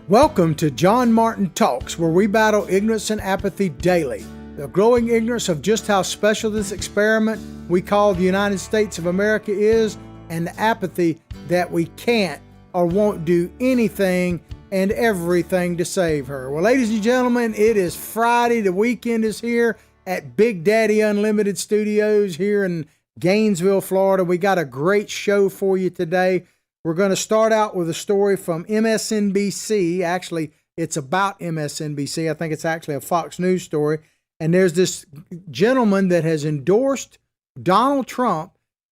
Welcome to John Martin Talks, where we battle ignorance and apathy daily. The growing ignorance of just how special this experiment we call the United States of America is, and the apathy that we can't or won't do anything and everything to save her. Well, ladies and gentlemen, it is Friday. The weekend is here at Big Daddy Unlimited Studios here in Gainesville, Florida. We got a great show for you today. We're going to start out with a story from MSNBC. Actually, it's about MSNBC. I think it's actually a Fox News story. And there's this gentleman that has endorsed Donald Trump,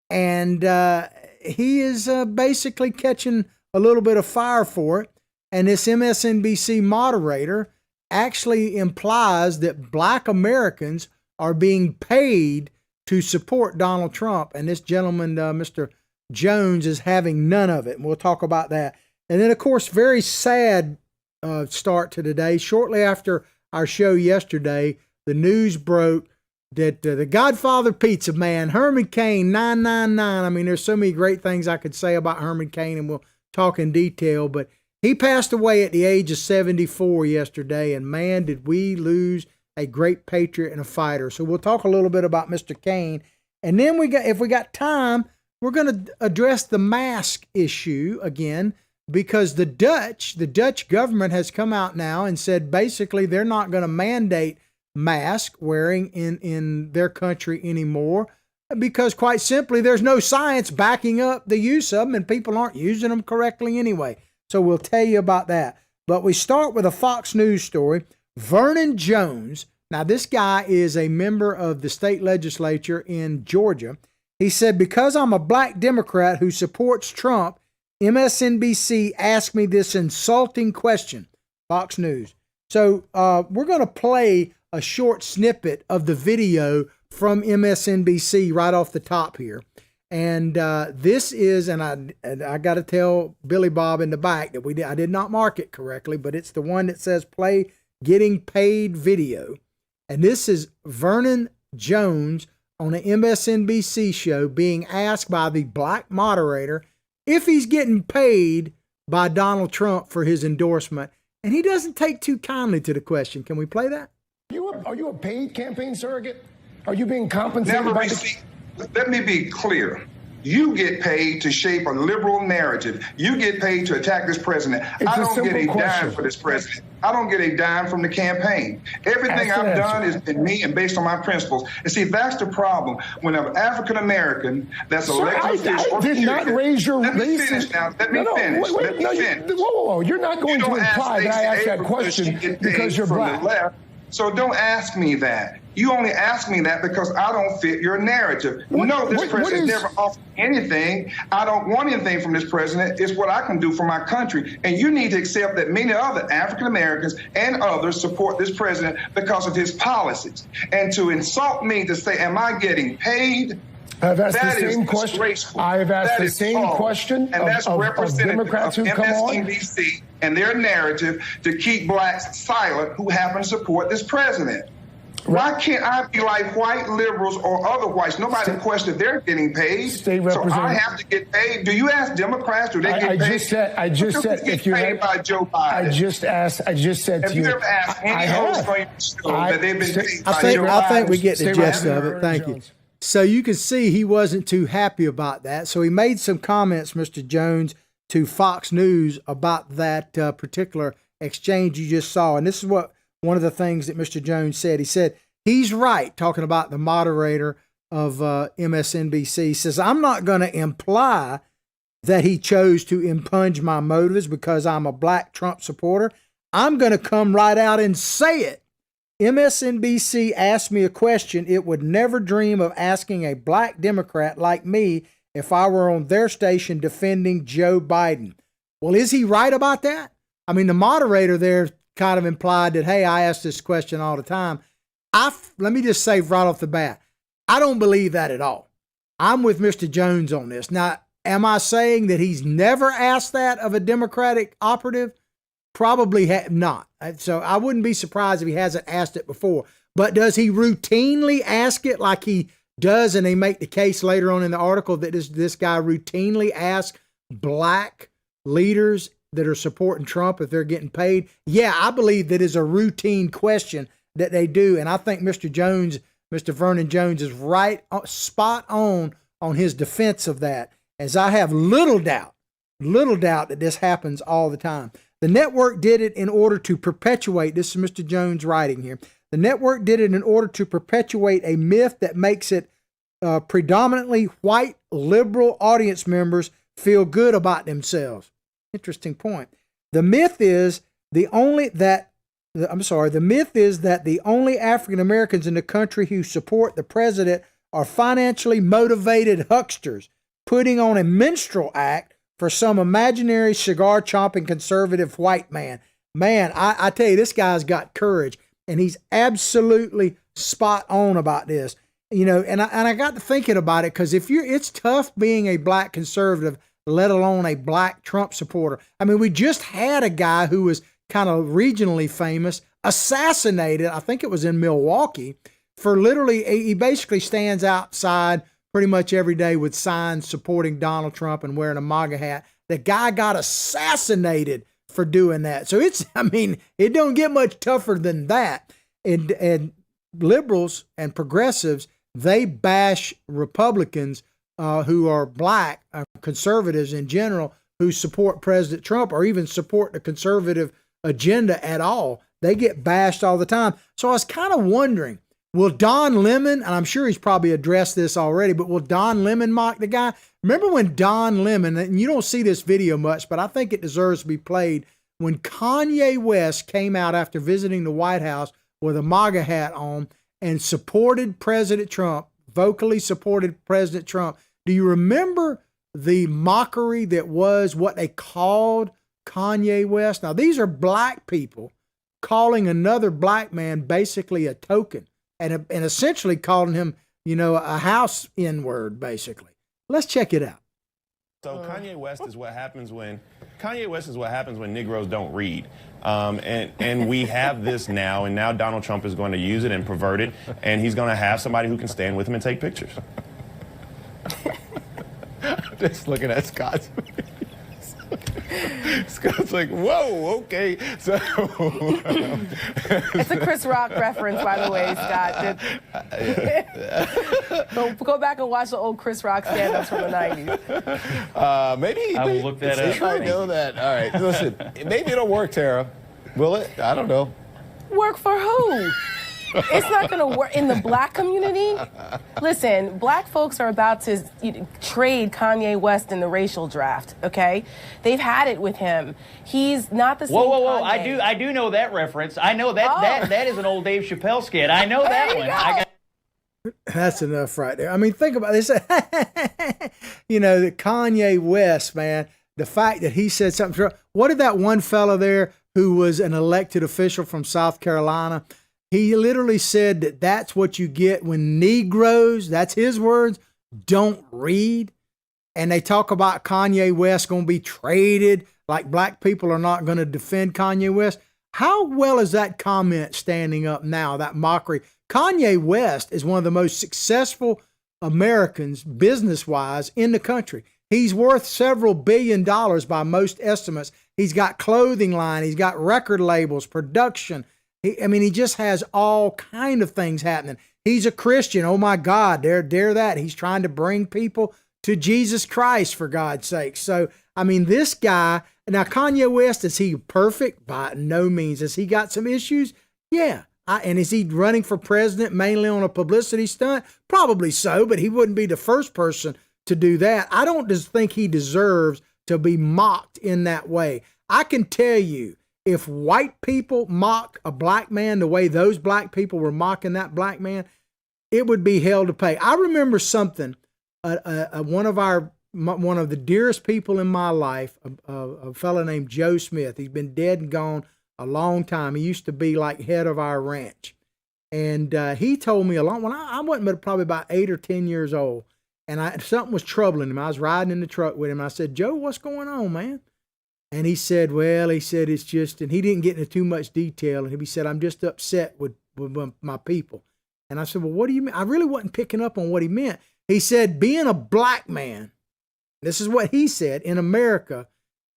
and he is basically catching a little bit of fire for it. And this MSNBC moderator actually implies that Black Americans are being paid to support Donald Trump. And this gentleman, Mr. Jones, is having none of it. And we'll talk about that. And then, of course, very sad start to today. Shortly after our show yesterday, the news broke that the Godfather Pizza Man, Herman Cain, 999. I mean, there's so many great things I could say about Herman Cain, and we'll talk in detail. But he passed away at the age of 74 yesterday. And man, did we lose a great patriot and a fighter. So we'll talk a little bit about Mr. Cain. And then if we got time, we're going to address the mask issue again, because the Dutch government has come out now and said basically they're not going to mandate mask wearing in their country anymore, because quite simply there's no science backing up the use of them, and people aren't using them correctly anyway. So we'll tell you about that. But we start with a Fox News story. Vernon Jones, now this guy is a member of the state legislature in Georgia. He said, because I'm a Black Democrat who supports Trump, MSNBC asked me this insulting question. Fox News. So we're going to play a short snippet of the video from MSNBC right off the top here. And this is, and I got to tell Billy Bob in the back that I did not mark it correctly, but it's the one that says play getting paid video. And this is Vernon Jones on an MSNBC show being asked by the Black moderator if he's getting paid by Donald Trump for his endorsement. And he doesn't take too kindly to the question. Can we play that? Are you a paid campaign surrogate? Are you being compensated? Let me be clear. You get paid to shape a liberal narrative. You get paid to attack this president. I don't get a dime for this president. I don't get a dime from the campaign. Everything I've done has been me and based on my principles. And see, that's the problem. When an African American that's elected official, I did not raise your Let me finish now. Let me finish. Whoa. You're not going to imply that I asked that question because you're Black. So don't ask me that. You only ask me that because I don't fit your narrative. No, this president never offered anything. I don't want anything from this president. It's what I can do for my country. And you need to accept that many other African Americans and others support this president because of his policies. And to insult me to say, am I getting paid? I've asked the same question. I've asked the same question of Democrats who come on. MSNBC and their narrative to keep Blacks silent who happen to support this president. Why can't I be like white liberals or other whites? Nobody questioned they're getting paid. So I have to get paid. Do you ask Democrats? Do they get paid? I just said if you paid by Joe Biden. I just said to you. Have you ever asked any host on your show that they've been paid by Joe Biden? I think we get the gist of it. Thank you. So you can see he wasn't too happy about that. So he made some comments, Mr. Jones, to Fox News about that particular exchange you just saw. And this is what one of the things that Mr. Jones said. He said, he's right, talking about the moderator of MSNBC. He says, I'm not going to imply that he chose to impugn my motives because I'm a Black Trump supporter. I'm going to come right out and say it. MSNBC asked me a question it would never dream of asking a Black Democrat like me if I were on their station defending Joe Biden. Well, is he right about that? I mean, the moderator there kind of implied that, hey, I ask this question all the time. Let me just say right off the bat, I don't believe that at all. I'm with Mr. Jones on this. Now, am I saying that he's never asked that of a Democratic operative? Probably not. So I wouldn't be surprised if he hasn't asked it before. But does he routinely ask it like he does? And they make the case later on in the article that this guy routinely asks Black leaders that are supporting Trump if they're getting paid? Yeah, I believe that is a routine question that they do. And I think Mr. Vernon Jones is right, spot on his defense of that, as I have little doubt that this happens all the time. The network did it in order to perpetuate, this is Mr. Jones writing here, the network did it in order to perpetuate a myth that makes it predominantly white liberal audience members feel good about themselves. Interesting point. The myth is the only African Americans in the country who support the president are financially motivated hucksters putting on a minstrel act for some imaginary cigar-chomping conservative white man. Man, I tell you, this guy's got courage, and he's absolutely spot on about this. You know, and I got to thinking about it, because it's tough being a black conservative, let alone a black Trump supporter. I mean, we just had a guy who was kind of regionally famous, assassinated, I think it was in Milwaukee, for literally, he basically stands outside pretty much every day with signs supporting Donald Trump and wearing a MAGA hat. The guy got assassinated for doing that. So it don't get much tougher than that. And liberals and progressives, they bash Republicans who are black, conservatives in general, who support President Trump or even support the conservative agenda at all. They get bashed all the time. So I was kind of wondering, will Don Lemon, and I'm sure he's probably addressed this already, but will Don Lemon mock the guy? Remember when Don Lemon, and you don't see this video much, but I think it deserves to be played, when Kanye West came out after visiting the White House with a MAGA hat on and supported President Trump, vocally supported President Trump. Do you remember the mockery that was what they called Kanye West? Now, these are black people calling another black man basically a token, and essentially calling him, a house N-word, basically. Let's check it out. So Kanye West is what happens when Negroes don't read, and we have this now, and now Donald Trump is going to use it and pervert it, and he's going to have somebody who can stand with him and take pictures. Just looking at Scott's. Scott's like, whoa, okay. So it's a Chris Rock reference, by the way, Scott. Go back and watch the old Chris Rock stand-ups from the 90s. Maybe I will look that up. I know that. All right, listen, maybe it'll work, Tara. Will it? I don't know. Work for who? It's not going to work in the black community. Listen, black folks are about to trade Kanye West in the racial draft, okay? They've had it with him. He's not the same Whoa. Kanye. I do know that reference. I know that that is an old Dave Chappelle skit. I know that one. That's enough right there. I mean, think about this. The Kanye West, man, the fact that he said something. What did that one fellow there who was an elected official from South Carolina? He literally said that that's what you get when Negroes, that's his words, don't read. And they talk about Kanye West going to be traded, like black people are not going to defend Kanye West. How well is that comment standing up now, that mockery? Kanye West is one of the most successful Americans, business-wise, in the country. He's worth several $1 billion by most estimates. He's got clothing line. He's got record labels, production. He just has all kind of things happening. He's a Christian. Oh, my God, dare that. He's trying to bring people to Jesus Christ, for God's sake. So, this guy, now Kanye West, is he perfect? By no means. Has he got some issues? Yeah. And is he running for president mainly on a publicity stunt? Probably so, but he wouldn't be the first person to do that. I don't just think he deserves to be mocked in that way. I can tell you, if white people mock a black man the way those black people were mocking that black man, it would be hell to pay. I remember something, one of the dearest people in my life, a fellow named Joe Smith. He's been dead and gone a long time. He used to be like head of our ranch. And he told me when I wasn't but probably about 8 or 10 years old, and something was troubling him. I was riding in the truck with him. I said, Joe, what's going on, man? And he said, it's just, and he didn't get into too much detail. And he said, I'm just upset with my people. And I said, well, what do you mean? I really wasn't picking up on what he meant. He said, being a black man, this is what he said, in America,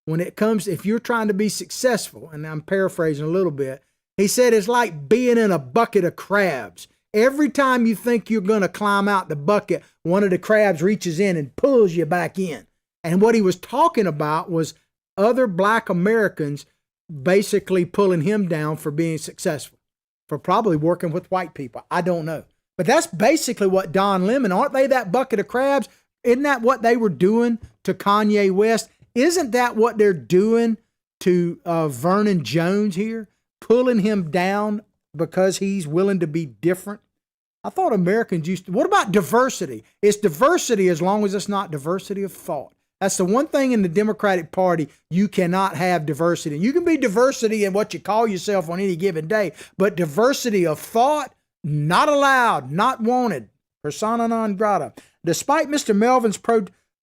when it comes, if you're trying to be successful, and I'm paraphrasing a little bit, he said it's like being in a bucket of crabs. Every time you think you're going to climb out the bucket, one of the crabs reaches in and pulls you back in. And what he was talking about was other black Americans basically pulling him down for being successful, for probably working with white people. I don't know. But that's basically what Don Lemon, aren't they that bucket of crabs? Isn't that what they were doing to Kanye West? Isn't that what they're doing to Vernon Jones here? Pulling him down because he's willing to be different? I thought Americans used to. What about diversity? It's diversity as long as it's not diversity of thought. That's the one thing in the Democratic Party, you cannot have diversity. You can be diversity in what you call yourself on any given day, but diversity of thought, not allowed, not wanted. Persona non grata. Despite Mr. Melvin's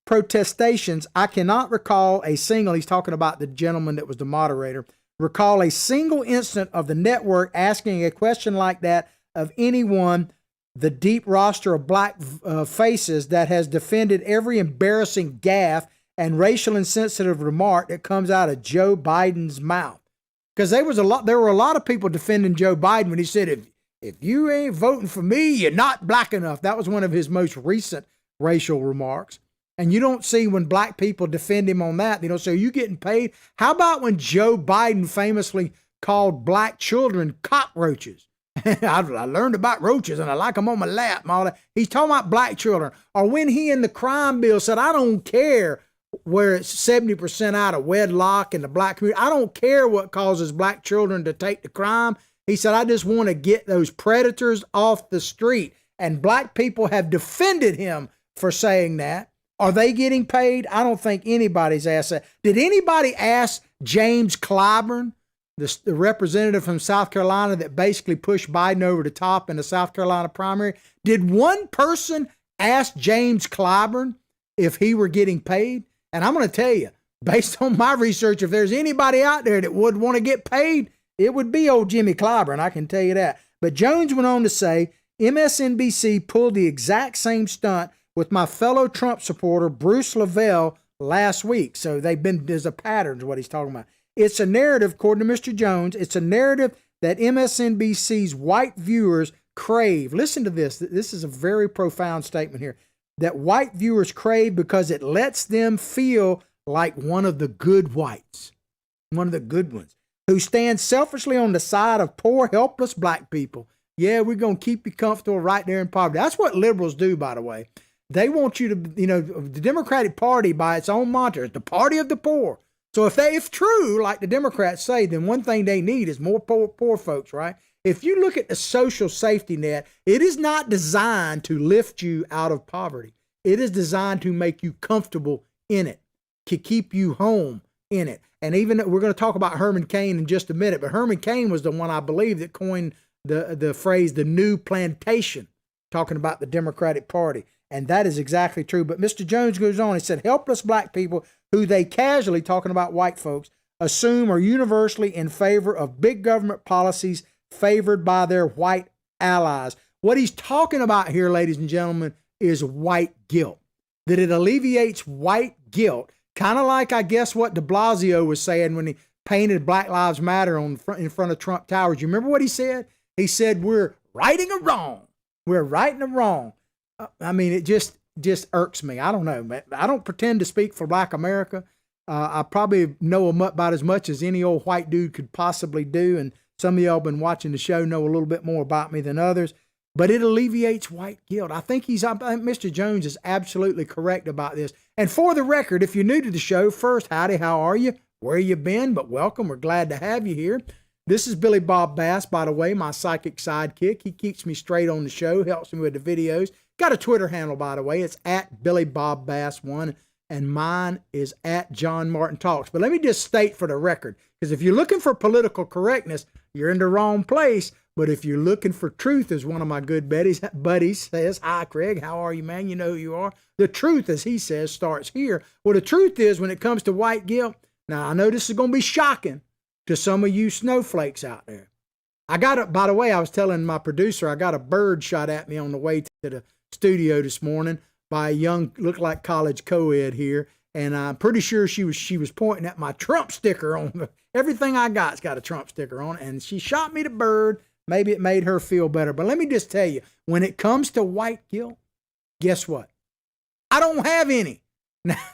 protestations, I cannot recall a single, he's talking about the gentleman that was the moderator, recall a single instant of the network asking a question like that of anyone, the deep roster of black faces that has defended every embarrassing gaffe and racial insensitive remark that comes out of Joe Biden's mouth. Because there were a lot of people defending Joe Biden when he said, if you ain't voting for me, you're not black enough. That was one of his most recent racial remarks. And you don't see when black people defend him on that. They don't say, are you getting paid? How about when Joe Biden famously called black children cockroaches? I learned about roaches and I like them on my lap and all that. He's talking about black children. Or when he in the crime bill said, I don't care where it's 70% out of wedlock in the black community. I don't care what causes black children to take the crime. He said, I just want to get those predators off the street. And black people have defended him for saying that. Are they getting paid? I don't think anybody's asked that. Did anybody ask James Clyburn, the representative from South Carolina that basically pushed Biden over the top in the South Carolina primary? Did one person ask James Clyburn if he were getting paid? And I'm going to tell you, based on my research, if there's anybody out there that would want to get paid, it would be old Jimmy Clyburn, I can tell you that. But Jones went on to say, MSNBC pulled the exact same stunt with my fellow Trump supporter, Bruce Lavelle, last week. So there's a pattern to what he's talking about. It's a narrative, according to Mr. Jones, it's a narrative that MSNBC's white viewers crave. Listen to this. This is a very profound statement here. That white viewers crave because it lets them feel like one of the good whites, one of the good ones, who stand selfishly on the side of poor, helpless black people. Yeah, we're going to keep you comfortable right there in poverty. That's what liberals do, by the way. They want you to, the Democratic Party, by its own mantra, is the party of the poor. So if true, like the Democrats say, then one thing they need is more poor folks, right? If you look at the social safety net, it is not designed to lift you out of poverty. It is designed to make you comfortable in it, to keep you home in it. And even we're going to talk about Herman Cain in just a minute, but Herman Cain was the one, I believe, that coined the phrase, the new plantation, talking about the Democratic Party. And that is exactly true. But Mr. Jones goes on, he said, helpless black people who they casually, talking about white folks, assume are universally in favor of big government policies favored by their white allies. What he's talking about here, ladies and gentlemen, is white guilt. That it alleviates white guilt, kind of like, I guess, what de Blasio was saying when he painted Black Lives Matter in front of Trump Towers. You remember what he said? He said, we're righting a wrong. We're righting a wrong. I mean, it just irks me. I don't know, man. I don't pretend to speak for Black America. I probably know about as much as any old white dude could possibly do. And some of y'all been watching the show know a little bit more about me than others. But it alleviates white guilt. I think Mr. Jones is absolutely correct about this. And for the record, if you're new to the show, first, howdy, how are you? Where you been? But welcome. We're glad to have you here. This is Billy Bob Bass, by the way, my psychic sidekick. He keeps me straight on the show, helps me with the videos. Got a Twitter handle, by the way. It's at Billy Bob Bass 1, and mine is at John Martin Talks. But let me just state for the record, because if you're looking for political correctness, you're in the wrong place. But if you're looking for truth, as one of my good buddies says, hi, Craig, how are you, man? You know who you are. The truth, as he says, starts here. Well, the truth is, when it comes to white guilt, now I know this is going to be shocking to some of you snowflakes out there. By the way, I was telling my producer, I got a bird shot at me on the way to the studio this morning by a young, looked like college co-ed here. and I'm pretty sure she was pointing at my Trump sticker on everything I got's got a Trump sticker on, and she shot me the bird. Maybe it made her feel better. But let me just tell you, when it comes to white guilt, guess what? I don't have any.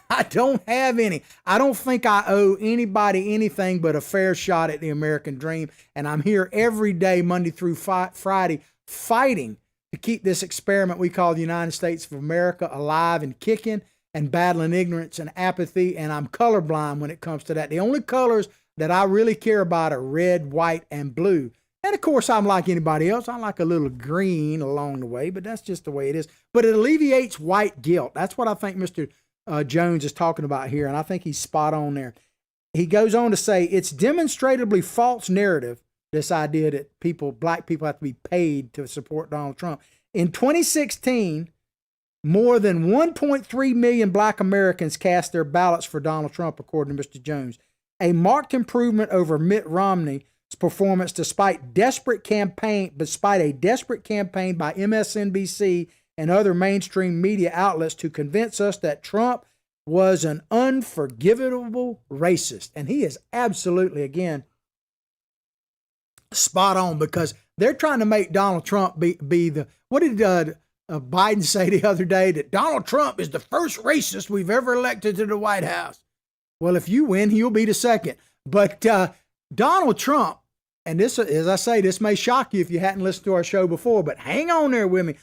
I don't have any. I don't think I owe anybody anything but a fair shot at the American dream. And I'm here every day, Monday through Friday, fighting to keep this experiment we call the United States of America alive and kicking and battling ignorance and apathy. And I'm colorblind when it comes to that. The only colors that I really care about are red, white, and blue. And of course, I'm like anybody else. I like a little green along the way, but that's just the way it is. But it alleviates white guilt. That's what I think Mr. Jones is talking about here, and I think he's spot on there. He goes on to say, it's demonstrably false narrative, this idea that black people have to be paid to support Donald Trump. In 2016, more than 1.3 million black Americans cast their ballots for Donald Trump, according to Mr. Jones. A marked improvement over Mitt Romney's performance despite a desperate campaign by MSNBC and other mainstream media outlets to convince us that Trump was an unforgivable racist. And he is absolutely, again, spot on, because they're trying to make Donald Trump be the, what did Biden say the other day? That Donald Trump is the first racist we've ever elected to the White House. Well, if you win, he'll be the second. But Donald Trump, and this, as I say, this may shock you if you hadn't listened to our show before, but hang on there with me.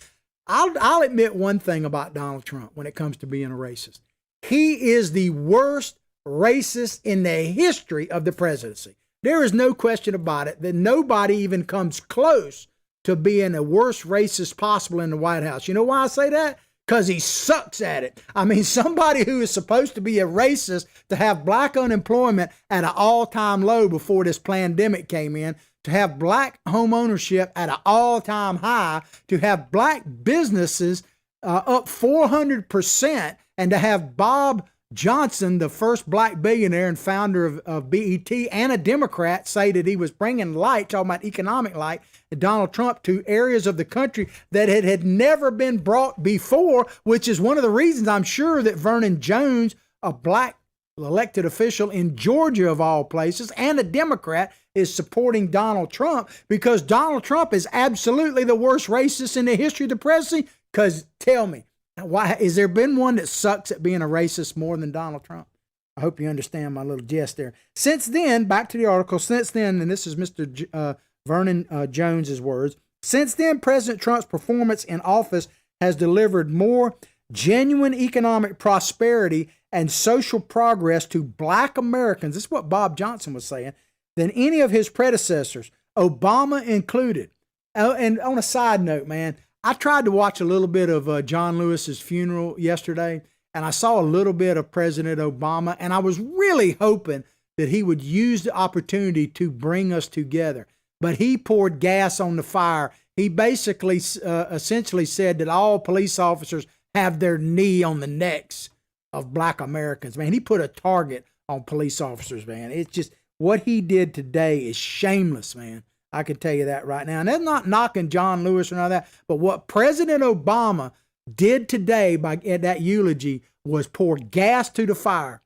I'll admit one thing about Donald Trump when it comes to being a racist. He is the worst racist in the history of the presidency. There is no question about it that nobody even comes close to being the worst racist possible in the White House. You know why I say that? Because he sucks at it. I mean, somebody who is supposed to be a racist, to have black unemployment at an all-time low before this pandemic came in, to have black home ownership at an all-time high, to have black businesses up 400%, and to have Bob Johnson, the first black billionaire and founder of BET, and a Democrat, say that he was bringing light, talking about economic light, Donald Trump, to areas of the country that it had never been brought before, which is one of the reasons I'm sure that Vernon Jones, a black elected official in Georgia of all places, and a Democrat, is supporting Donald Trump, because Donald Trump is absolutely the worst racist in the history of the presidency. Because tell me, why has there been one that sucks at being a racist more than Donald Trump? I hope you understand my little jest there. Since then, back to the article, since then, and this is Mr. Vernon Jones's words, since then, President Trump's performance in office has delivered more genuine economic prosperity and social progress to black Americans, this is what Bob Johnson was saying, than any of his predecessors, Obama included. And on a side note, man, I tried to watch a little bit of John Lewis's funeral yesterday, and I saw a little bit of President Obama, and I was really hoping that he would use the opportunity to bring us together. But he poured gas on the fire. He basically essentially said that all police officers have their knee on the necks of black Americans. Man, he put a target on police officers, man. It's just, what he did today is shameless, man. I can tell you that right now. And that's not knocking John Lewis or none of that, but what President Obama did today at that eulogy was pour gas to the fire,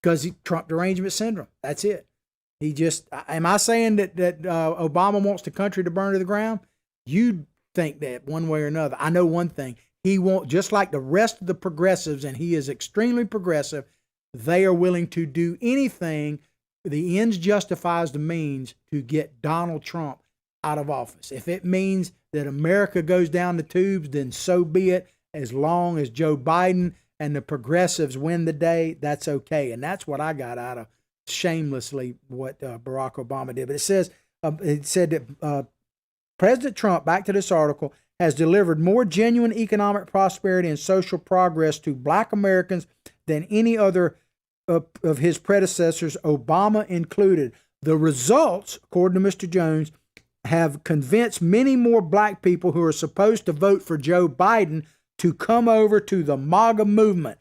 because Trump derangement syndrome. That's it. He just, am I saying that Obama wants the country to burn to the ground? You think that one way or another. I know one thing. He won't, just like the rest of the progressives, and he is extremely progressive, they are willing to do anything. The ends justifies the means to get Donald Trump out of office. If it means that America goes down the tubes, then so be it. As long as Joe Biden and the progressives win the day, that's okay. And that's what I got out of shamelessly what Barack Obama did. But it said that President Trump, back to this article, has delivered more genuine economic prosperity and social progress to black Americans than any other of his predecessors, Obama included. The results, according to Mr. Jones, have convinced many more black people who are supposed to vote for Joe Biden to come over to the MAGA movement.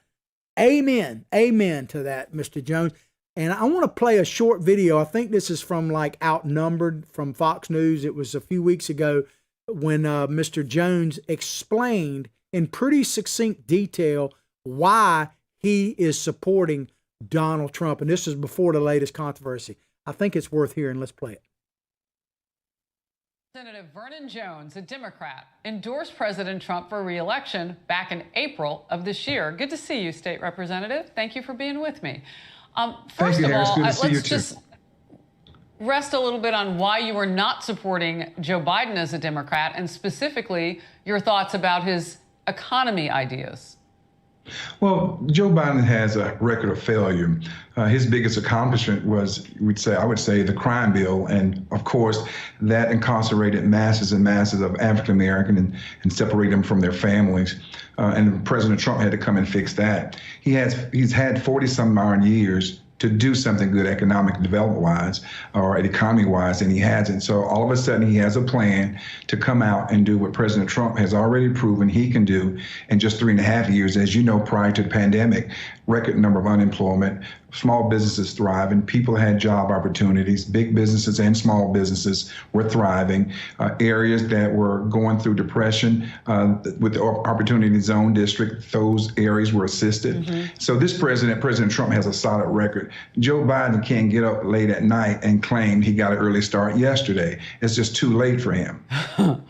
Amen. Amen to that, Mr. Jones. And I want to play a short video. I think this is from like Outnumbered from Fox News. It was a few weeks ago when Mr. Jones explained in pretty succinct detail why he is supporting Donald Trump. And this is before the latest controversy. I think it's worth hearing. Let's play it. Representative Vernon Jones, a Democrat, endorsed President Trump for re-election back in April of this year. Good to see you, State Representative. Thank you for being with me. First of all, let's just rest a little bit on why you were not supporting Joe Biden as a Democrat, and specifically your thoughts about his economy ideas. Well, Joe Biden has a record of failure. His biggest accomplishment was, I would say, the crime bill. And of course, that incarcerated masses and masses of African American and separate them from their families. And President Trump had to come and fix that. He's had 40 some odd years to do something good economic development wise or economy wise, and he hasn't. So all of a sudden he has a plan to come out and do what President Trump has already proven he can do in just 3.5 years. As you know, prior to the pandemic, record number of unemployment, small businesses thriving, people had job opportunities, big businesses and small businesses were thriving. Areas that were going through depression with the Opportunity Zone District, those areas were assisted. So this President Trump has a solid record. Joe Biden can't get up late at night and claim he got an early start yesterday. It's just too late for him.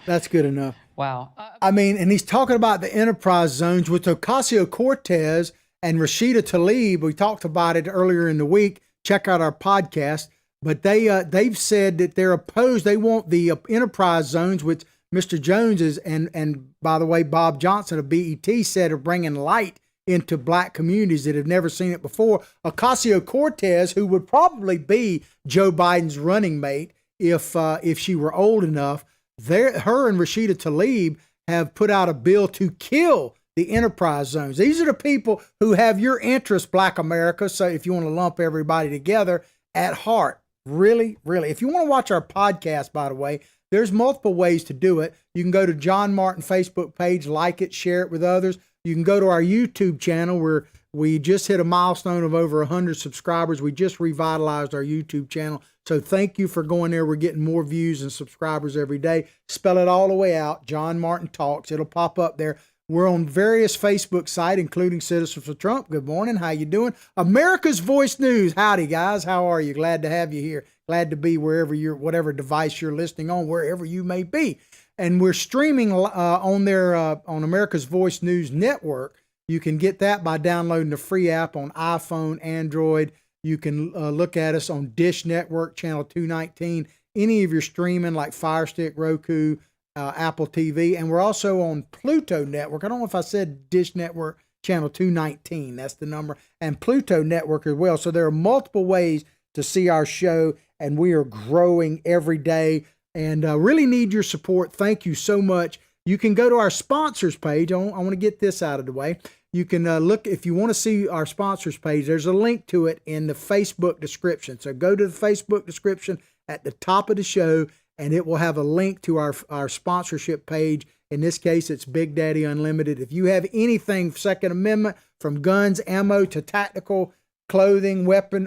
That's good enough. Wow. I mean, and he's talking about the enterprise zones with Ocasio-Cortez and Rashida Tlaib. We talked about it earlier in the week. Check out our podcast. But they've said that they're opposed. They want the enterprise zones, which Mr. Jones is, and by the way, Bob Johnson of BET said are bringing light into black communities that have never seen it before. Ocasio-Cortez, who would probably be Joe Biden's running mate if she were old enough, her and Rashida Tlaib have put out a bill to kill the enterprise zones. These are the people who have your interest, Black America. So if you want to lump everybody together, at heart, really, really. If you want to watch our podcast, by the way, there's multiple ways to do it. You can go to John Martin Facebook page, like it, share it with others. You can go to our YouTube channel where we just hit a milestone of over 100 subscribers. We just revitalized our YouTube channel. So thank you for going there. We're getting more views and subscribers every day. Spell it all the way out, John Martin Talks. It'll pop up there. We're on various Facebook sites, including Citizens for Trump. Good morning. How you doing? America's Voice News. Howdy, guys. How are you? Glad to have you here. Glad to be whatever device you're listening on, wherever you may be. And we're streaming on there on America's Voice News Network. You can get that by downloading the free app on iPhone, Android. You can look at us on Dish Network, channel 219, any of your streaming like Fire Stick, Roku, Apple TV. And we're also on Pluto Network. I don't know if I said Dish Network, channel 219. That's the number. And Pluto Network as well. So there are multiple ways to see our show, and we are growing every day and really need your support. Thank you so much. You can go to our sponsors page. I want to get this out of the way. You can look, if you want to see our sponsors page, there's a link to it in the Facebook description. So go to the Facebook description at the top of the show, and it will have a link to our sponsorship page. In this case, it's Big Daddy Unlimited. If you have anything Second Amendment, from guns, ammo to tactical clothing, weapon,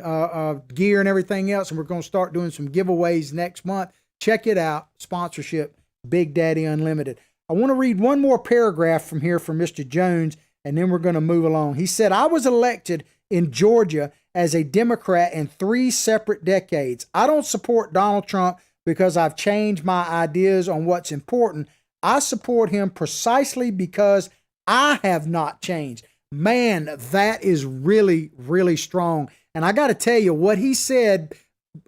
gear, and everything else, and we're going to start doing some giveaways next month, check it out. Sponsorship, Big Daddy Unlimited. I want to read one more paragraph from here from Mr. Jones, and then we're going to move along. He said, I was elected in Georgia as a Democrat in 3 separate decades. I don't support Donald Trump because I've changed my ideas on what's important. I support him precisely because I have not changed. Man, that is really, really strong. And I got to tell you, what he said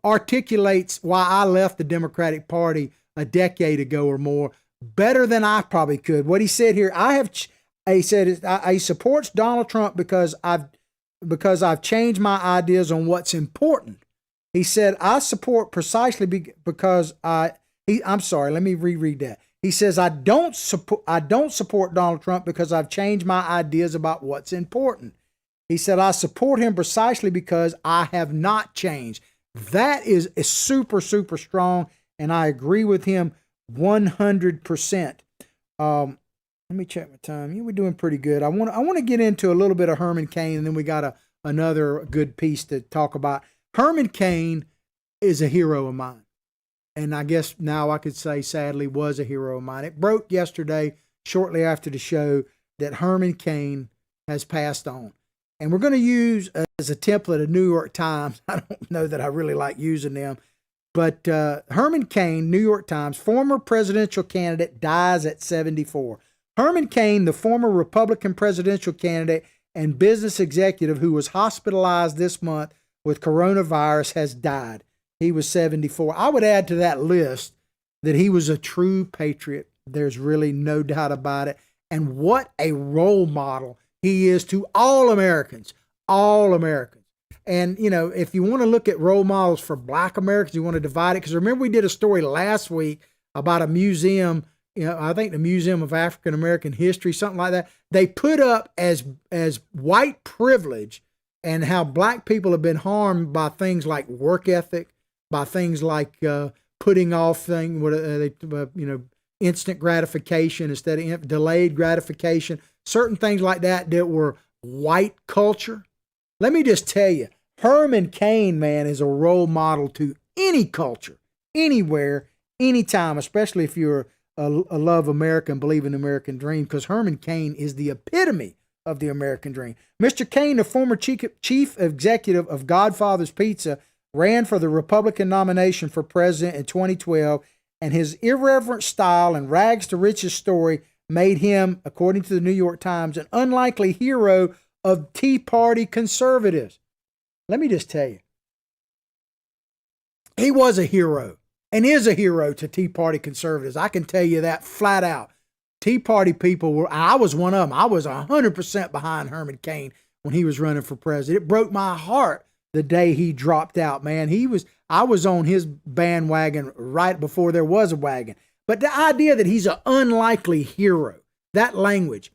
articulates why I left the Democratic Party a decade ago or more better than I probably could. What he said here, he supports Donald Trump because I've changed my ideas on what's important. He said, I support precisely because I'm sorry, let me reread that. He says, I don't support Donald Trump because I've changed my ideas about what's important. He said, I support him precisely because I have not changed. That is super, super strong, and I agree with him 100%. Let me check my time. Yeah, we're doing pretty good. I want to get into a little bit of Herman Cain, and then we got another good piece to talk about. Herman Cain is a hero of mine, and I guess now I could say sadly was a hero of mine. It broke yesterday, shortly after the show, that Herman Cain has passed on. And we're going to use as a template a New York Times. I don't know that I really like using them. But Herman Cain, New York Times, former presidential candidate, dies at 74. Herman Cain, the former Republican presidential candidate and business executive who was hospitalized this month with coronavirus, has died. He was 74. I would add to that list that he was a true patriot. There's really no doubt about it. And what a role model he is to all Americans, all Americans. And, you know, if you want to look at role models for Black Americans, you want to divide it. Because remember, we did a story last week about a museum, you know, I think the Museum of African American History, something like that. They put up as white privilege and how Black people have been harmed by things like work ethic, by things like putting off things, instant gratification instead of delayed gratification, certain things like that that were white culture. Let me just tell you, Herman Cain, man, is a role model to any culture, anywhere, anytime, especially if you're a love America and believe in the American dream, because Herman Cain is the epitome of the American dream. Mr. Cain, the former chief executive of Godfather's Pizza, ran for the Republican nomination for president in 2012, and his irreverent style and rags to riches story made him, according to the New York Times, an unlikely hero of Tea Party conservatives. Let me just tell you, he was a hero and is a hero to Tea Party conservatives. I can tell you that flat out. Tea Party people were, I was one of them. I was 100% behind Herman Cain when he was running for president. It broke my heart the day he dropped out, man. I was on his bandwagon right before there was a wagon. But the idea that he's an unlikely hero, that language,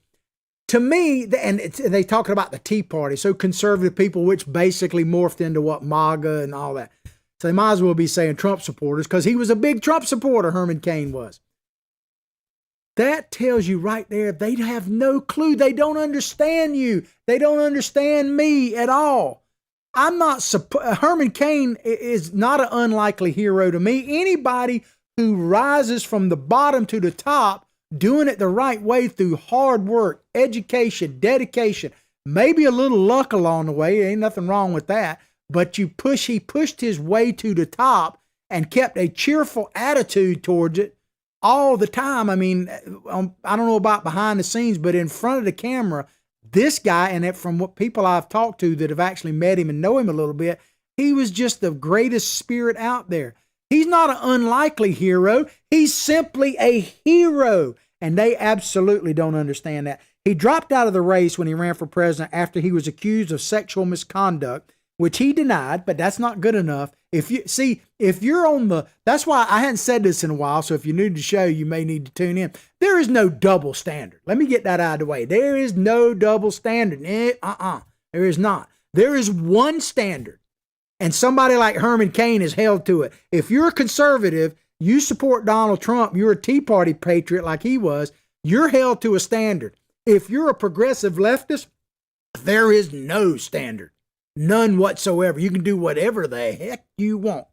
to me, and they talking about the Tea Party, so conservative people, which basically morphed into what MAGA and all that. So they might as well be saying Trump supporters, because he was a big Trump supporter, Herman Cain was. That tells you right there, they have no clue. They don't understand you. They don't understand me at all. Herman Cain is not an unlikely hero to me. Anybody who rises from the bottom to the top, doing it the right way through hard work, education, dedication, maybe a little luck along the way. Ain't nothing wrong with that. But he pushed his way to the top and kept a cheerful attitude towards it all the time. I mean, I don't know about behind the scenes, but in front of the camera, this guy, and from what people I've talked to that have actually met him and know him a little bit, he was just the greatest spirit out there. He's not an unlikely hero. He's simply a hero. And they absolutely don't understand that. He dropped out of the race when he ran for president after he was accused of sexual misconduct, which he denied, but that's not good enough. That's why I hadn't said this in a while, so if you're new to the show, you may need to tune in. There is no double standard. Let me get that out of the way. There is no double standard. There is not. There is one standard, and somebody like Herman Cain is held to it. If you're a conservative, you support Donald Trump, you're a Tea Party patriot like he was, you're held to a standard. If you're a progressive leftist, there is no standard. None whatsoever. You can do whatever the heck you want.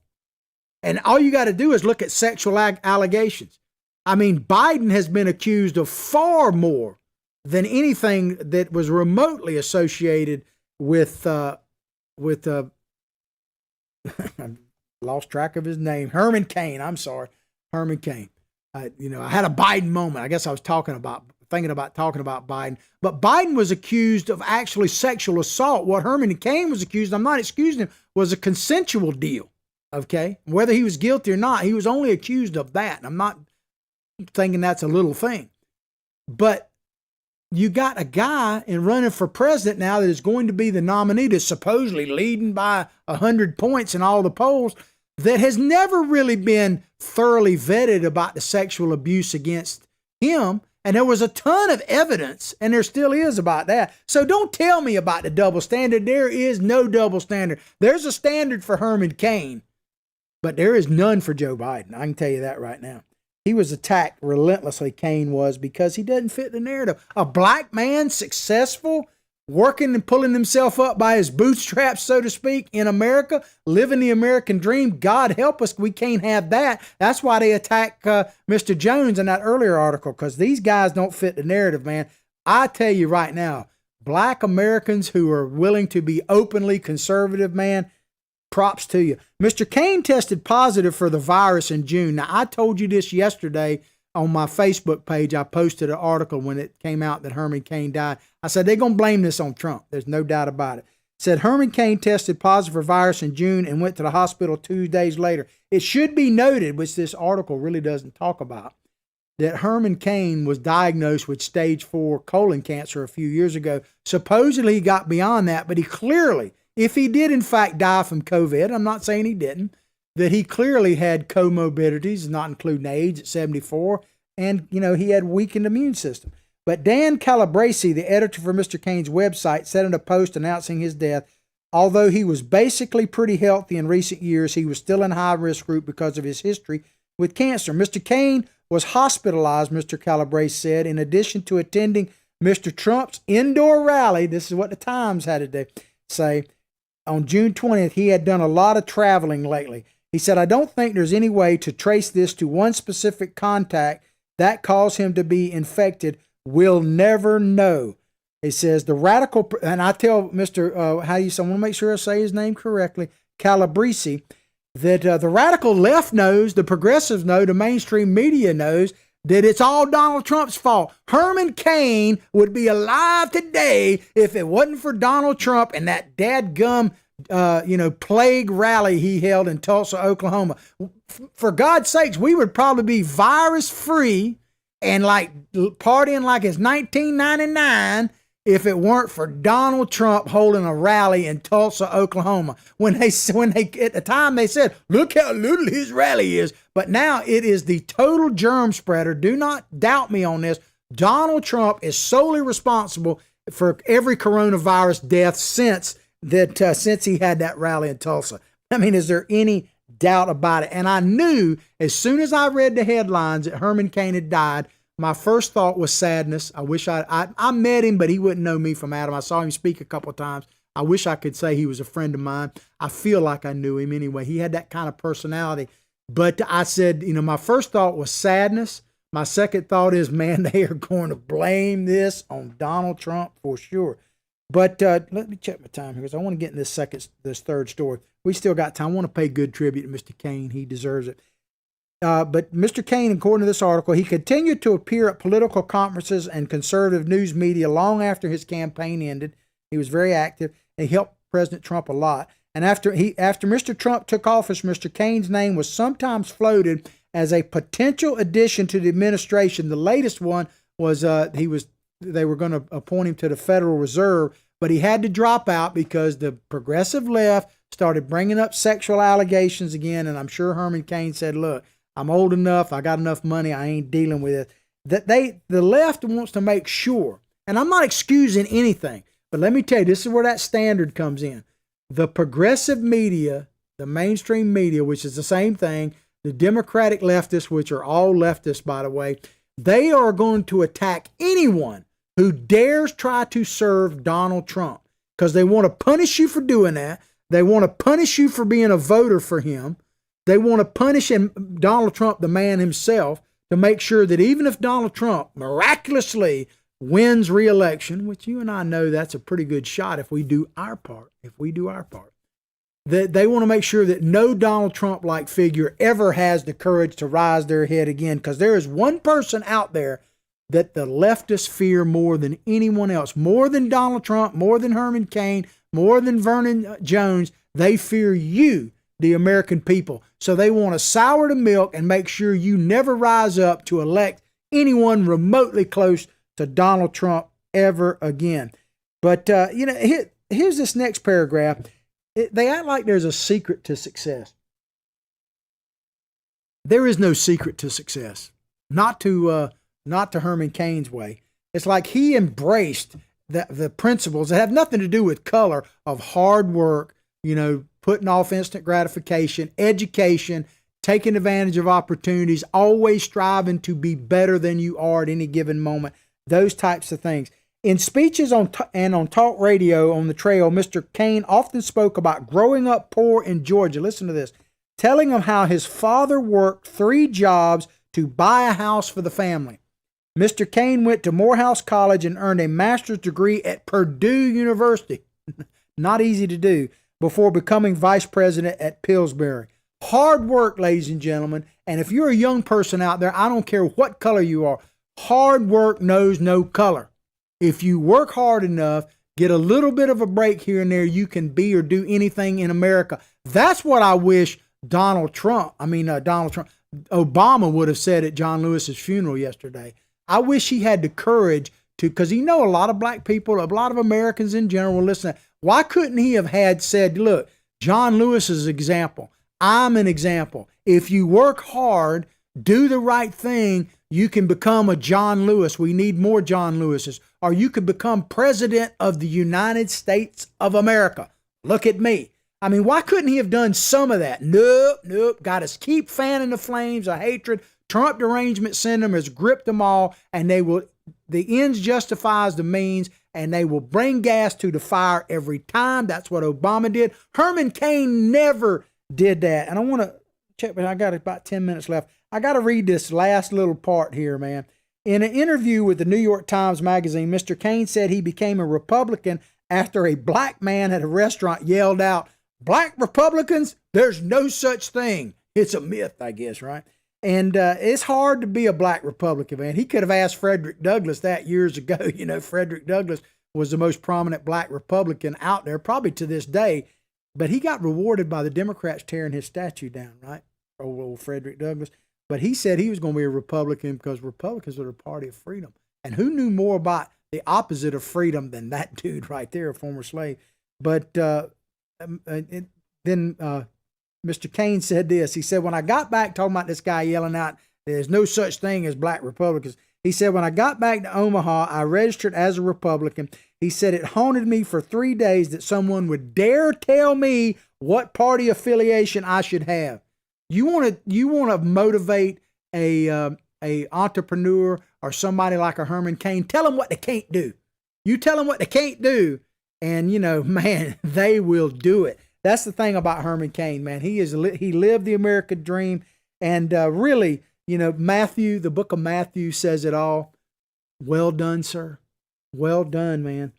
And all you got to do is look at sexual allegations. I mean, Biden has been accused of far more than anything that was remotely associated with I lost track of his name. Herman Cain. I'm sorry. Herman Cain. I had a Biden moment. I guess I was thinking about talking about Biden. But Biden was accused of actually sexual assault. What Herman Cain was accused, I'm not excusing him, was a consensual deal. Okay? Whether he was guilty or not, he was only accused of that. And I'm not thinking that's a little thing. But you got a guy running for president now that is going to be the nominee, that's supposedly leading by 100 points in all the polls, that has never really been thoroughly vetted about the sexual abuse against him. And there was a ton of evidence, and there still is, about that. So don't tell me about the double standard. There is no double standard. There's a standard for Herman Cain, but there is none for Joe Biden. I can tell you that right now. He was attacked relentlessly, Cain was, because he doesn't fit the narrative. A black man, successful, working and pulling himself up by his bootstraps, so to speak, in America, living the American dream. God help us, we can't have that. That's why they attack Mr. Jones in that earlier article, because these guys don't fit the narrative, man. I tell you right now, Black Americans who are willing to be openly conservative, man, props to you. Mr. Cain tested positive for the virus in June. Now, I told you this yesterday on my Facebook page. I posted an article when it came out that Herman Cain died. I said, they're going to blame this on Trump. There's no doubt about it. Said Herman Cain tested positive for virus in June and went to the hospital 2 days later. It should be noted, which this article really doesn't talk about, that Herman Cain was diagnosed with stage 4 colon cancer a few years ago. Supposedly he got beyond that, but he clearly, if he did in fact die from COVID, I'm not saying he didn't, that he clearly had comorbidities, not including AIDS at 74, and, he had weakened immune system. But Dan Calabrese, the editor for Mr. Cain's website, said in a post announcing his death, although he was basically pretty healthy in recent years, he was still in high-risk group because of his history with cancer. Mr. Cain was hospitalized, Mr. Calabrese said, in addition to attending Mr. Trump's indoor rally. This is what the Times had to say. On June 20th, he had done a lot of traveling lately. He said, I don't think there's any way to trace this to one specific contact that caused him to be infected. We'll never know. He says the radical, and I tell Mr. I want to make sure I say his name correctly, Calabrese, that the radical left knows, the progressives know, the mainstream media knows that it's all Donald Trump's fault. Herman Cain would be alive today if it wasn't for Donald Trump and that dadgum, plague rally he held in Tulsa, Oklahoma. For God's sakes, we would probably be virus free and partying like it's 1999 if it weren't for Donald Trump holding a rally in Tulsa, Oklahoma. When they at the time they said, look how little his rally is. But now it is the total germ spreader. Do not doubt me on this. Donald Trump is solely responsible for every coronavirus death since he had that rally in Tulsa. I mean, is there any doubt about it? And I knew as soon as I read the headlines that Herman Cain had died, my first thought was sadness. I wish I met him, but he wouldn't know me from Adam. I saw him speak a couple of times. I wish I could say he was a friend of mine. I feel like I knew him anyway. He had that kind of personality. But I said, my first thought was sadness. My second thought is, man, they are going to blame this on Donald Trump for sure. But let me check my time here because I want to get in this third story. We still got time. I want to pay good tribute to Mr. Cain. He deserves it. But Mr. Cain, according to this article, he continued to appear at political conferences and conservative news media long after his campaign ended. He was very active and he helped President Trump a lot. And after Mr. Trump took office, Mr. Cain's name was sometimes floated as a potential addition to the administration. The latest one was they were going to appoint him to the Federal Reserve, but he had to drop out because the progressive left started bringing up sexual allegations again. And I'm sure Herman Cain said, look, I'm old enough. I got enough money. I ain't dealing with it. The left wants to make sure, and I'm not excusing anything, but let me tell you, this is where that standard comes in. The progressive media, the mainstream media, which is the same thing, the Democratic leftists, which are all leftists, by the way, they are going to attack anyone who dares try to serve Donald Trump because they want to punish you for doing that. They want to punish you for being a voter for him. They want to punish Donald Trump, the man himself, to make sure that even if Donald Trump miraculously wins re-election, which you and I know that's a pretty good shot if we do our part, that they want to make sure that no Donald Trump-like figure ever has the courage to rise their head again, because there is one person out there that the leftists fear more than anyone else, more than Donald Trump, more than Herman Cain, more than Vernon Jones. They fear you, the American people. So they want to sour the milk and make sure you never rise up to elect anyone remotely close to Donald Trump ever again. But, here's this next paragraph. They act like there's a secret to success. There is no secret to success. Not to Herman Cain's way. It's like he embraced the principles that have nothing to do with color of hard work, putting off instant gratification, education, taking advantage of opportunities, always striving to be better than you are at any given moment, those types of things. In speeches on talk radio on the trail, Mr. Cain often spoke about growing up poor in Georgia. Listen to this. Telling him how his father worked 3 jobs to buy a house for the family. Mr. Cain went to Morehouse College and earned a master's degree at Purdue University. Not easy to do, before becoming vice president at Pillsbury. Hard work, ladies and gentlemen. And if you're a young person out there, I don't care what color you are, hard work knows no color. If you work hard enough, get a little bit of a break here and there, you can be or do anything in America. That's what I wish Obama would have said at John Lewis's funeral yesterday. I wish he had the courage to, because he know a lot of black people, a lot of Americans in general will listen. Why couldn't he have said, look, John Lewis's example, I'm an example. If you work hard, do the right thing, you can become a John Lewis. We need more John Lewises. Or you could become president of the United States of America. Look at me. I mean, why couldn't he have done some of that? Nope. Got to keep fanning the flames of hatred. Trump derangement syndrome has gripped them all, and the ends justifies the means, and they will bring gas to the fire every time. That's what Obama did. Herman Cain never did that. And I want to check, but I got about 10 minutes left. I got to read this last little part here, man. In an interview with the New York Times Magazine, Mr. Cain said he became a Republican after a black man at a restaurant yelled out, "Black Republicans, there's no such thing." It's a myth, I guess, right? And it's hard to be a black Republican, man. He could have asked Frederick Douglass that years ago. You know, Frederick Douglass was the most prominent black Republican out there, probably to this day. But he got rewarded by the Democrats tearing his statue down, right? Old Frederick Douglass. But he said he was going to be a Republican because Republicans are the party of freedom. And who knew more about the opposite of freedom than that dude right there, a former slave? But then Mr. Cain said this. He said, when I got back, talking about this guy yelling out, there's no such thing as black Republicans. He said, when I got back to Omaha, I registered as a Republican. He said, it haunted me for 3 days that someone would dare tell me what party affiliation I should have. You want to motivate a entrepreneur or somebody like a Herman Cain, tell them what they can't do. You tell them what they can't do, and, man, they will do it. That's the thing about Herman Cain, man. He lived the American dream, and really, Matthew, the book of Matthew says it all. Well done, sir. Well done, man.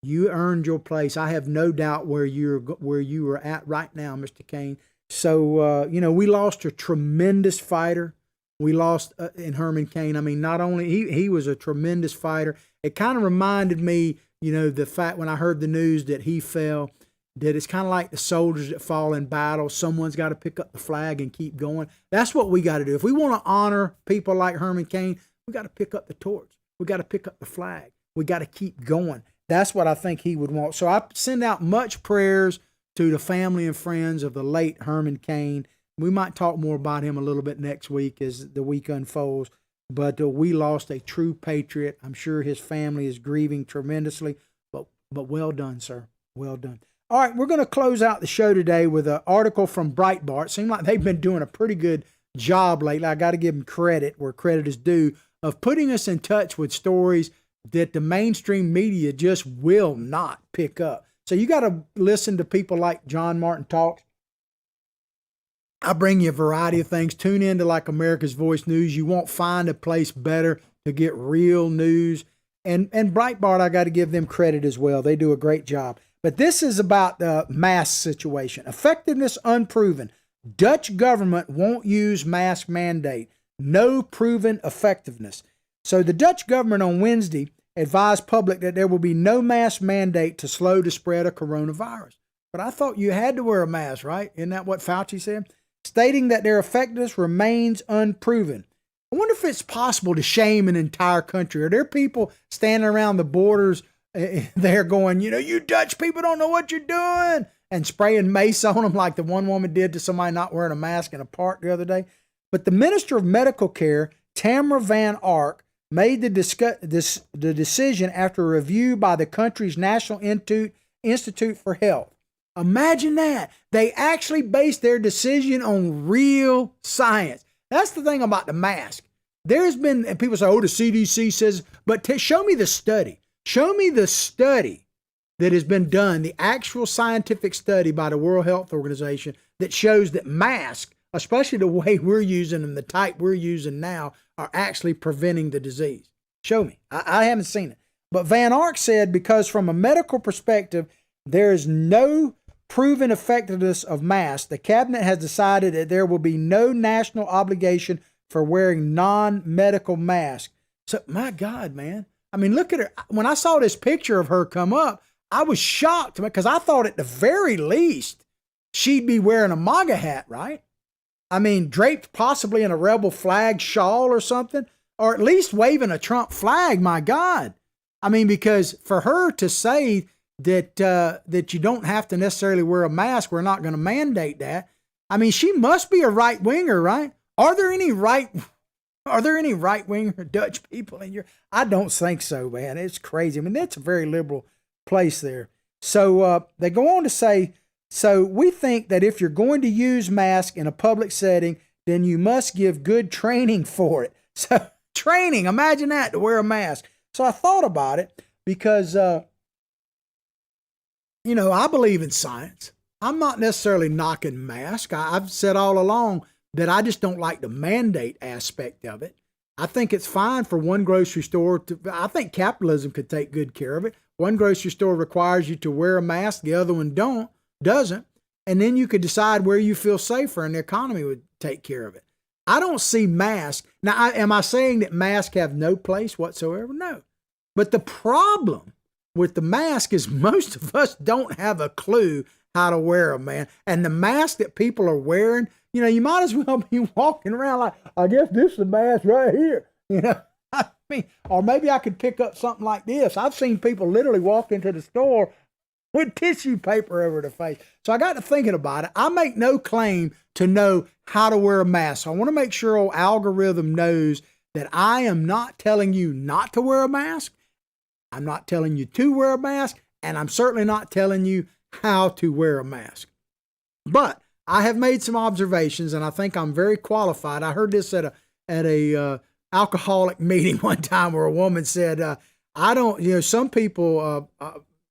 You earned your place. I have no doubt where you are at right now, Mr. Cain. So, we lost a tremendous fighter. We lost in Herman Cain. I mean, not only he was a tremendous fighter. It kind of reminded me, the fact when I heard the news that he fell, that it's kind of like the soldiers that fall in battle. Someone's got to pick up the flag and keep going. That's what we got to do. If we want to honor people like Herman Cain, we got to pick up the torch. We got to pick up the flag. We got to keep going. That's what I think he would want. So I send out much prayers to the family and friends of the late Herman Cain. We might talk more about him a little bit next week as the week unfolds. But we lost a true patriot. I'm sure his family is grieving tremendously. But well done, sir. Well done. All right, we're going to close out the show today with an article from Breitbart. Seems like they've been doing a pretty good job lately. I got to give them credit where credit is due of putting us in touch with stories that the mainstream media just will not pick up. So you got to listen to people like John Martin Talks. I bring you a variety of things. Tune into like America's Voice News. You won't find a place better to get real news. And Breitbart, I got to give them credit as well. They do a great job. But this is about the mask situation. Effectiveness unproven. Dutch government won't use mask mandate. No proven effectiveness. So the Dutch government on Wednesday advised public that there will be no mask mandate to slow the spread of coronavirus. But I thought you had to wear a mask, right? Isn't that what Fauci said? Stating that their effectiveness remains unproven. I wonder if it's possible to shame an entire country. Are there people standing around the borders there going, you Dutch people don't know what you're doing, and spraying mace on them like the one woman did to somebody not wearing a mask in a park the other day? But the Minister of Medical Care, Tamara Van Ark, made the decision after a review by the country's National Institute for Health. Imagine that. They actually based their decision on real science. That's the thing about the mask. There's been, and people say, the CDC says, but show me the study. Show me the study that has been done, the actual scientific study by the World Health Organization that shows that masks, especially the way we're using them, the type we're using now, are actually preventing the disease. Show me. I haven't seen it. But Van Ark said, because from a medical perspective, there is no proven effectiveness of masks, the cabinet has decided that there will be no national obligation for wearing non-medical masks. So, my God, man. I mean, look at her. When I saw this picture of her come up, I was shocked because I thought at the very least she'd be wearing a MAGA hat, right? I mean, draped possibly in a rebel flag shawl or something, or at least waving a Trump flag. My God. I mean, because for her to say that that you don't have to necessarily wear a mask, we're not going to mandate that. I mean, she must be a right winger, right? Are there any right winger Dutch people in your? I don't think so, man. It's crazy. I mean, that's a very liberal place there. So they go on to say, so we think that if you're going to use masks in a public setting, then you must give good training for it. So training, imagine that, to wear a mask. So I thought about it because, I believe in science. I'm not necessarily knocking masks. I've said all along that I just don't like the mandate aspect of it. I think it's fine for one grocery store I think capitalism could take good care of it. One grocery store requires you to wear a mask, the other one doesn't. And then you could decide where you feel safer and the economy would take care of it. I don't see masks. Now, am I saying that masks have no place whatsoever? No. But the problem with the mask is most of us don't have a clue how to wear them, man. And the mask that people are wearing, you might as well be walking around like, I guess this is the mask right here. I mean, or maybe I could pick up something like this. I've seen people literally walk into the store with tissue paper over their face. So I got to thinking about it. I make no claim to know how to wear a mask. So I want to make sure old algorithm knows that I am not telling you not to wear a mask. I'm not telling you to wear a mask, and I'm certainly not telling you how to wear a mask. But I have made some observations, and I think I'm very qualified. I heard this at a alcoholic meeting one time where a woman said, some people,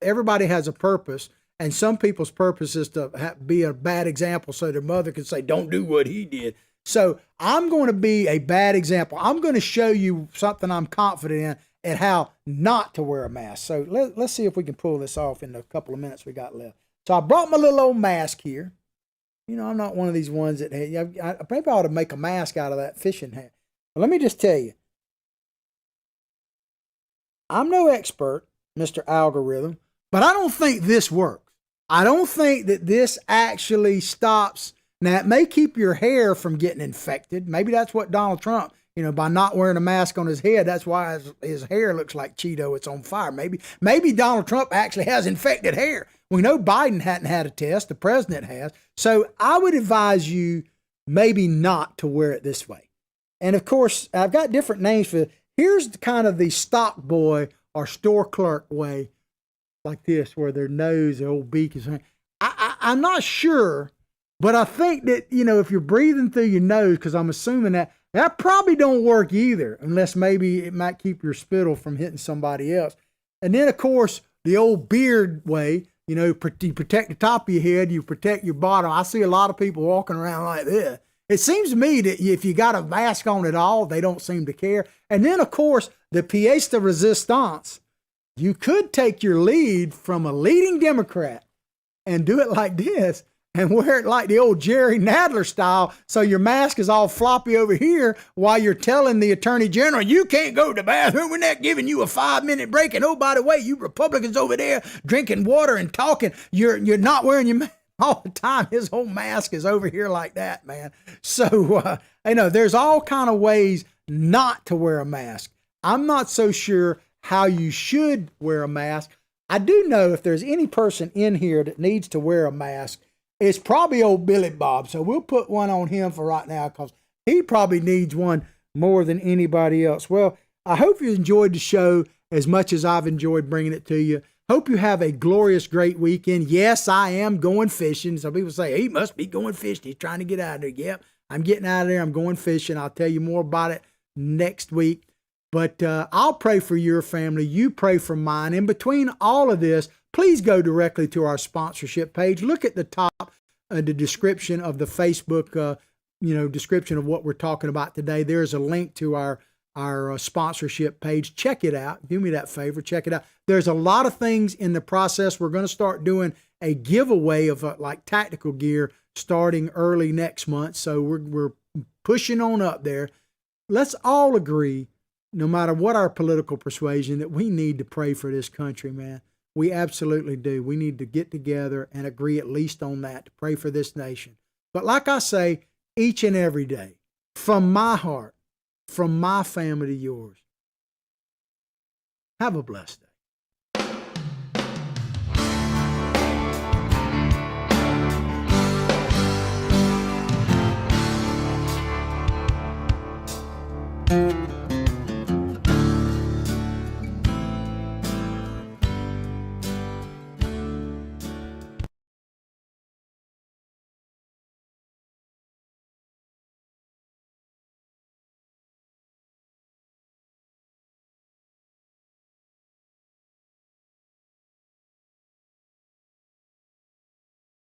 everybody has a purpose, and some people's purpose is to be a bad example so their mother can say, don't do what he did. So I'm going to be a bad example. I'm going to show you something I'm confident in and how not to wear a mask. So let's see if we can pull this off in the couple of minutes we got left. So I brought my little old mask here. I'm not one of these ones that, maybe I ought to make a mask out of that fishing hat. But let me just tell you, I'm no expert, Mr. Algorithm, but I don't think this works. I don't think that this actually stops. Now, it may keep your hair from getting infected. Maybe that's what Donald Trump, by not wearing a mask on his head, that's why his hair looks like Cheeto. It's on fire. Maybe Donald Trump actually has infected hair. We know Biden hadn't had a test. The president has. So I would advise you maybe not to wear it this way. And of course, I've got different names for it. Here's kind of the stock boy or store clerk way, like this, where their nose, their old beak is. I'm not sure, but I think that, if you're breathing through your nose, because I'm assuming that probably don't work either, unless maybe it might keep your spittle from hitting somebody else. And then, of course, the old beard way, you protect the top of your head, you protect your bottom. I see a lot of people walking around like this. It seems to me that if you got a mask on at all, they don't seem to care. And then, of course, the pièce de résistance. You could take your lead from a leading Democrat and do it like this and wear it like the old Jerry Nadler style, so your mask is all floppy over here while you're telling the Attorney General, you can't go to the bathroom, we're not giving you a 5-minute break. And oh, by the way, you Republicans over there drinking water and talking, you're not wearing your mask all the time. His whole mask is over here like that, man. So, there's all kind of ways not to wear a mask. I'm not so sure how you should wear a mask. I do know if there's any person in here that needs to wear a mask, it's probably old Billy Bob. So we'll put one on him for right now because he probably needs one more than anybody else. Well, I hope you enjoyed the show as much as I've enjoyed bringing it to you. Hope you have a glorious, great weekend. Yes, I am going fishing. Some people say, he must be going fishing. He's trying to get out of there. Yep, I'm getting out of there. I'm going fishing. I'll tell you more about it next week. But I'll pray for your family. You pray for mine. In between all of this, please go directly to our sponsorship page. Look at the top of the description of the Facebook, description of what we're talking about today. There's a link to our our sponsorship page. Check it out. Do me that favor. Check it out. There's a lot of things in the process. We're going to start doing a giveaway of like tactical gear starting early next month. So we're pushing on up there. Let's all agree, no matter what our political persuasion, that we need to pray for this country, man. We absolutely do. We need to get together and agree at least on that, to pray for this nation. But like I say, each and every day, from my heart, from my family to yours, have a blessed day.